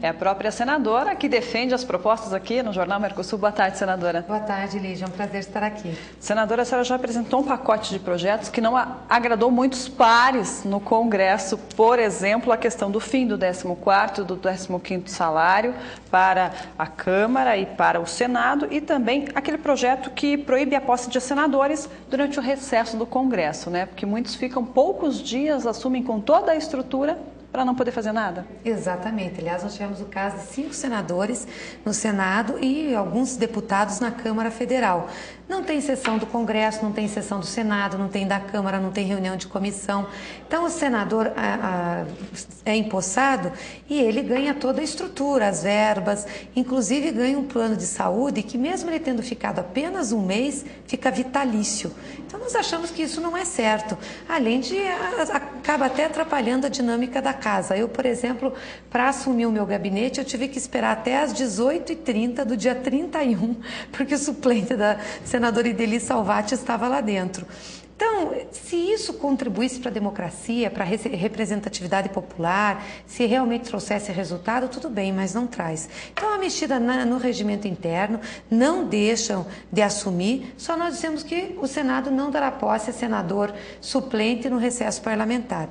É a própria senadora que defende as propostas aqui no Jornal Mercosul. Boa tarde, senadora. Boa tarde, Lígia. É um prazer estar aqui. Senadora, a senhora já apresentou um pacote de projetos que não agradou muitos pares no Congresso. Por exemplo, a questão do fim do 14º e do 15º salário para a Câmara e para o Senado, e também aquele projeto que proíbe a posse de senadores durante o recesso do Congresso, né? Porque muitos ficam poucos dias, assumem com toda a estrutura para não poder fazer nada. Exatamente. Aliás, nós tivemos o caso de 5 senadores no Senado e alguns deputados na Câmara Federal. Não tem sessão do Congresso, não tem sessão do Senado, não tem da Câmara, não tem reunião de comissão. Então, o senador é empossado e ele ganha toda a estrutura, as verbas, inclusive ganha um plano de saúde que, mesmo ele tendo ficado apenas um mês, fica vitalício. Então, nós achamos que isso não é certo. Além de, acaba até atrapalhando a dinâmica da casa. Eu, por exemplo, para assumir o meu gabinete, eu tive que esperar até às 18h30 do dia 31, porque o suplente da senadora Ideli Salvati estava lá dentro. Então, se isso contribuísse para a democracia, para a representatividade popular, se realmente trouxesse resultado, tudo bem, mas não traz. Então, a mexida no regimento interno não deixam de assumir, só nós dizemos que o Senado não dará posse a senador suplente no recesso parlamentar.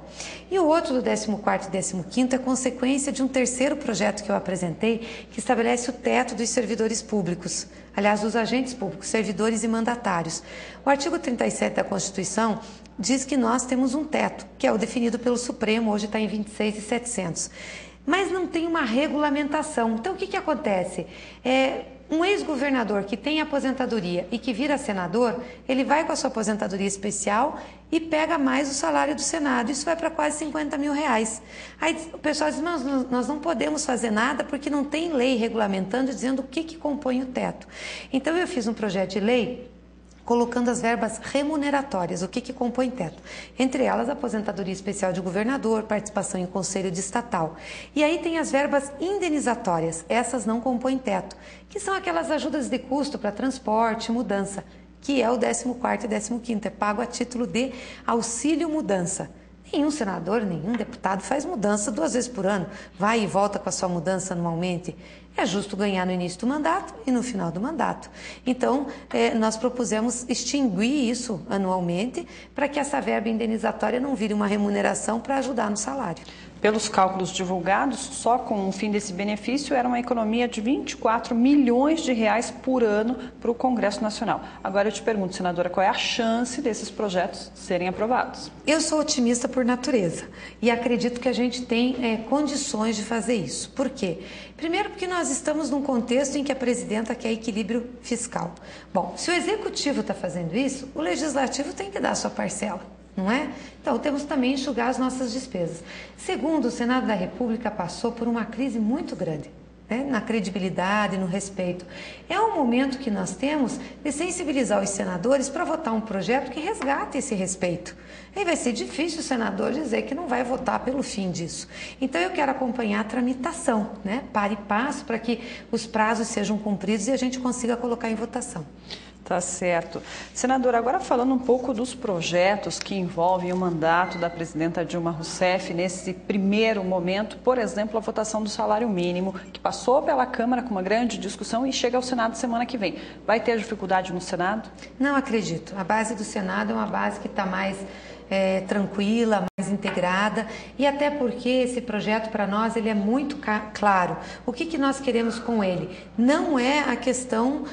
E o outro do 14º e 15º é consequência de um terceiro projeto que eu apresentei, que estabelece o teto dos servidores públicos. Aliás, dos agentes públicos, servidores e mandatários. O artigo 37 da Constituição diz que nós temos um teto, que é o definido pelo Supremo, hoje está em 26.700. Mas não tem uma regulamentação. Então, o que acontece? Um ex-governador que tem aposentadoria e que vira senador, ele vai com a sua aposentadoria especial e pega mais o salário do Senado. Isso vai para quase 50 mil reais. Aí o pessoal diz, mas nós não podemos fazer nada porque não tem lei regulamentando, dizendo o que compõe o teto. Então eu fiz um projeto de lei colocando as verbas remuneratórias, o que compõe teto. Entre elas, a aposentadoria especial de governador, participação em conselho de estatal. E aí tem as verbas indenizatórias, essas não compõem teto, que são aquelas ajudas de custo para transporte, mudança, que é o 14º e 15º, é pago a título de auxílio mudança. Nenhum senador, nenhum deputado faz mudança 2 vezes por ano, vai e volta com a sua mudança anualmente. É justo ganhar no início do mandato e no final do mandato. Então, nós propusemos extinguir isso anualmente para que essa verba indenizatória não vire uma remuneração para ajudar no salário. Pelos cálculos divulgados, só com o fim desse benefício era uma economia de 24 milhões de reais por ano para o Congresso Nacional. Agora eu te pergunto, senadora, qual é a chance desses projetos serem aprovados? Eu sou otimista por natureza e acredito que a gente tem condições de fazer isso. Por quê? Primeiro porque nós estamos num contexto em que a presidenta quer equilíbrio fiscal. Bom, se o executivo está fazendo isso, o legislativo tem que dar a sua parcela. Não é? Então, temos também que enxugar as nossas despesas. Segundo, o Senado da República passou por uma crise muito grande, né? Na credibilidade, no respeito. É um momento que nós temos de sensibilizar os senadores para votar um projeto que resgate esse respeito. Aí vai ser difícil o senador dizer que não vai votar pelo fim disso. Então, eu quero acompanhar a tramitação, né? Para e passo, para que os prazos sejam cumpridos e a gente consiga colocar em votação. Tá certo. Senadora, agora falando um pouco dos projetos que envolvem o mandato da presidenta Dilma Rousseff nesse primeiro momento, por exemplo, a votação do salário mínimo, que passou pela Câmara com uma grande discussão e chega ao Senado semana que vem. Vai ter dificuldade no Senado? Não acredito. A base do Senado é uma base que está mais tranquila, mais integrada, e até porque esse projeto para nós ele é muito claro. O que nós queremos com ele? Não é a questão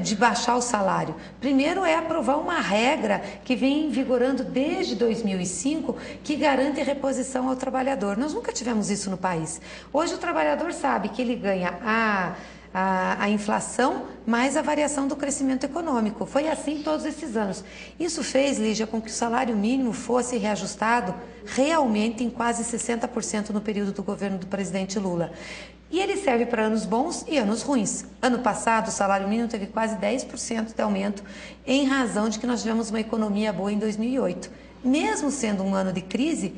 de baixar o salário. Primeiro é aprovar uma regra que vem vigorando desde 2005 que garante reposição ao trabalhador. Nós nunca tivemos isso no país. Hoje o trabalhador sabe que ele ganha a inflação mais a variação do crescimento econômico. Foi assim todos esses anos. Isso fez, Lígia, com que o salário mínimo fosse reajustado realmente em quase 60% no período do governo do presidente Lula. E ele serve para anos bons e anos ruins. Ano passado, o salário mínimo teve quase 10% de aumento em razão de que nós tivemos uma economia boa em 2008. Mesmo sendo um ano de crise,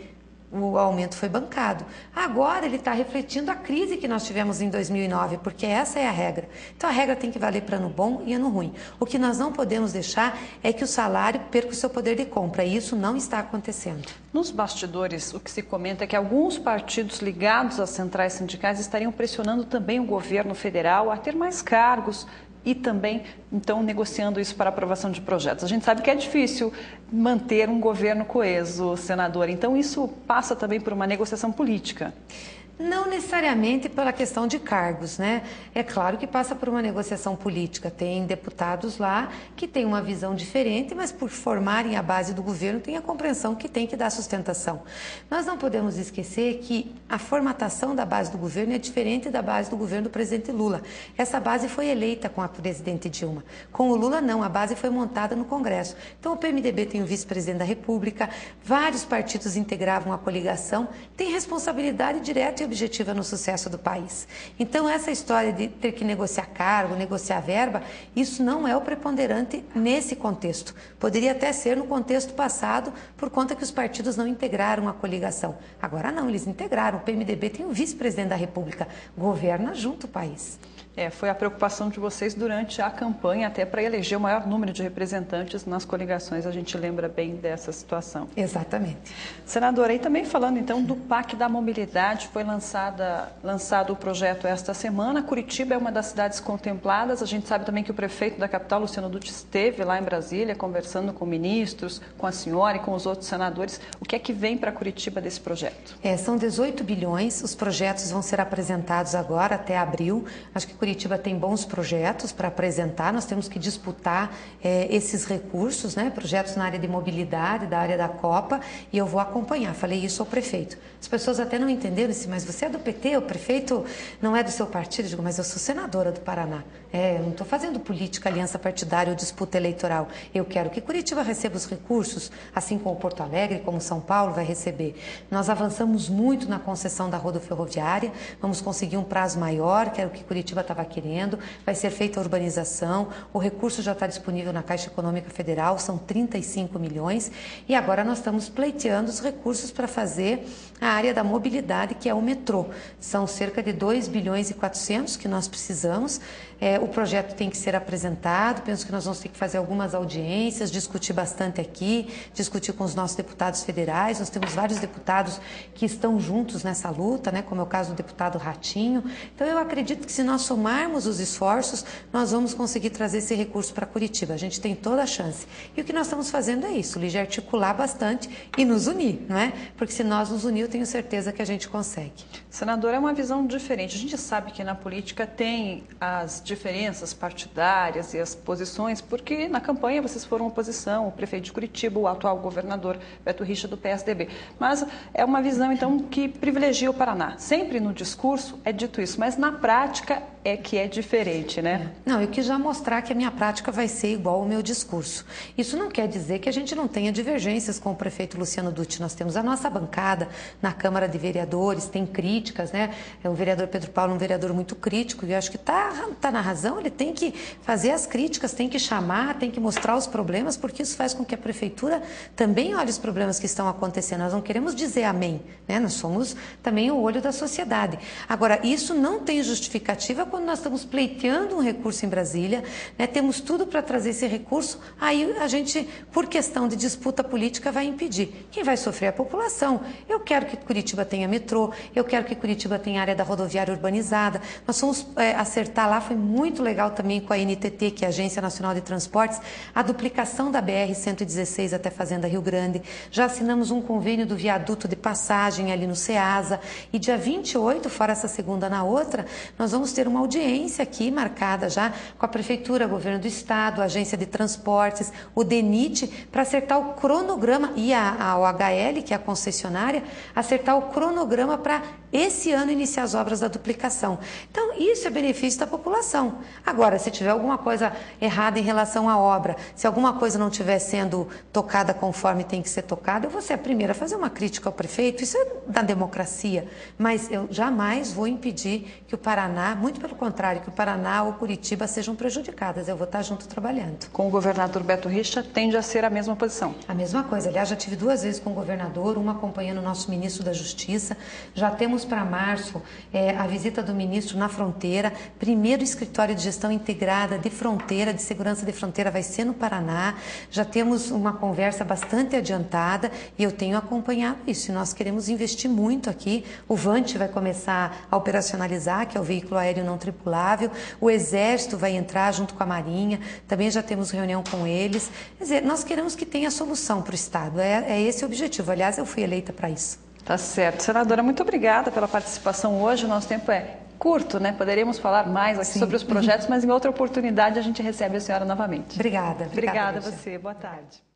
o aumento foi bancado. Agora ele está refletindo a crise que nós tivemos em 2009, porque essa é a regra. Então a regra tem que valer para ano bom e ano ruim. O que nós não podemos deixar é que o salário perca o seu poder de compra, e isso não está acontecendo. Nos bastidores, o que se comenta é que alguns partidos ligados às centrais sindicais estariam pressionando também o governo federal a ter mais cargos e também, então, negociando isso para aprovação de projetos. A gente sabe que é difícil manter um governo coeso, senador, então isso passa também por uma negociação política. Não necessariamente pela questão de cargos, né? É claro que passa por uma negociação política. Tem deputados lá que têm uma visão diferente, mas por formarem a base do governo, tem a compreensão que tem que dar sustentação. Nós não podemos esquecer que a formatação da base do governo é diferente da base do governo do presidente Lula. Essa base foi eleita com a presidente Dilma. Com o Lula, não. A base foi montada no Congresso. Então, o PMDB tem o vice-presidente da República, vários partidos integravam a coligação, tem responsabilidade direta e objetiva no sucesso do país. Então, essa história de ter que negociar cargo, negociar verba, isso não é o preponderante nesse contexto. Poderia até ser no contexto passado, por conta que os partidos não integraram a coligação. Agora não, eles integraram. O PMDB tem o vice-presidente da República, governa junto o país. Foi a preocupação de vocês durante a campanha, até para eleger o maior número de representantes nas coligações. A gente lembra bem dessa situação. Exatamente. Senadora, e também falando então do PAC da Mobilidade, foi lançado o projeto esta semana. Curitiba é uma das cidades contempladas. A gente sabe também que o prefeito da capital, Luciano Dutti, esteve lá em Brasília conversando com ministros, com a senhora e com os outros senadores. O que é que vem para Curitiba desse projeto? São 18 bilhões. Os projetos vão ser apresentados agora até abril. Acho que Curitiba tem bons projetos para apresentar, nós temos que disputar esses recursos, né? Projetos na área de mobilidade, da área da Copa, e eu vou acompanhar. Falei isso ao prefeito. As pessoas até não entenderam isso, mas você é do PT, o prefeito não é do seu partido? Eu digo, mas eu sou senadora do Paraná. Eu não estou fazendo política, aliança partidária ou disputa eleitoral. Eu quero que Curitiba receba os recursos, assim como Porto Alegre, como São Paulo vai receber. Nós avançamos muito na concessão da rodoferroviária, vamos conseguir um prazo maior, que era o que Curitiba estava querendo, vai ser feita a urbanização, o recurso já está disponível na Caixa Econômica Federal, são 35 milhões, e agora nós estamos pleiteando os recursos para fazer a área da mobilidade, que é o metrô. São cerca de 2 bilhões e 400 que nós precisamos. O projeto tem que ser apresentado, penso que nós vamos ter que fazer algumas audiências, discutir bastante aqui, discutir com os nossos deputados federais. Nós temos vários deputados que estão juntos nessa luta, né, como é o caso do deputado Ratinho. Então, eu acredito que se nós somarmos os esforços, nós vamos conseguir trazer esse recurso para Curitiba. A gente tem toda a chance. E o que nós estamos fazendo é isso, Lígia, articular bastante e nos unir, não é? Porque se nós nos unir, eu tenho certeza que a gente consegue. Senadora, é uma visão diferente. A gente sabe que na política tem as diferenças partidárias e as posições, porque na campanha vocês foram oposição, o prefeito de Curitiba, o atual governador Beto Richa do PSDB. Mas é uma visão, então, que privilegia o Paraná. Sempre no discurso é dito isso, mas na prática é que é diferente, né? Não, eu quis já mostrar que a minha prática vai ser igual ao meu discurso. Isso não quer dizer que a gente não tenha divergências com o prefeito Luciano Dutti. Nós temos a nossa bancada na Câmara de Vereadores, tem críticas, né? O vereador Pedro Paulo é um vereador muito crítico e eu acho que tá na razão, ele tem que fazer as críticas, tem que chamar, tem que mostrar os problemas, porque isso faz com que a prefeitura também olhe os problemas que estão acontecendo. Nós não queremos dizer amém, né? Nós somos também o olho da sociedade. Agora, isso não tem justificativa quando nós estamos pleiteando um recurso em Brasília, né? Temos tudo para trazer esse recurso, aí a gente, por questão de disputa política, vai impedir. Quem vai sofrer é a população. Eu quero que Curitiba tenha metrô, eu quero que Curitiba tenha área da rodoviária urbanizada. Nós fomos acertar lá, foi muito legal também com a NTT, que é a Agência Nacional de Transportes, a duplicação da BR-116 até Fazenda Rio Grande. Já assinamos um convênio do viaduto de passagem ali no Ceasa. E dia 28, fora essa segunda na outra, nós vamos ter uma audiência aqui marcada já com a Prefeitura, Governo do Estado, a Agência de Transportes, o DENIT, para acertar o cronograma, e a OHL, que é a concessionária, acertar o cronograma para esse ano iniciar as obras da duplicação. Então, isso é benefício da população. Agora, se tiver alguma coisa errada em relação à obra, se alguma coisa não estiver sendo tocada conforme tem que ser tocada, eu vou ser a primeira a fazer uma crítica ao prefeito, isso é da democracia, mas eu jamais vou impedir que o Paraná, muito pelo pelo contrário, que o Paraná ou Curitiba sejam prejudicadas. Eu vou estar junto trabalhando. Com o governador Beto Richa, tende a ser a mesma posição? A mesma coisa. Aliás, já tive 2 vezes com o governador, uma acompanhando o nosso ministro da Justiça. Já temos para março a visita do ministro na fronteira. Primeiro escritório de gestão integrada de fronteira, de segurança de fronteira, vai ser no Paraná. Já temos uma conversa bastante adiantada e eu tenho acompanhado isso. E nós queremos investir muito aqui. O Vante vai começar a operacionalizar, que é o veículo aéreo não tripulável. O Exército vai entrar junto com a Marinha. Também já temos reunião com eles. Quer dizer, nós queremos que tenha solução para o Estado. É esse o objetivo. Aliás, eu fui eleita para isso. Tá certo. Senadora, muito obrigada pela participação hoje. O nosso tempo é curto, né? Poderíamos falar mais aqui sobre os projetos, mas em outra oportunidade a gente recebe a senhora novamente. Obrigada. Obrigada a você. Boa tarde.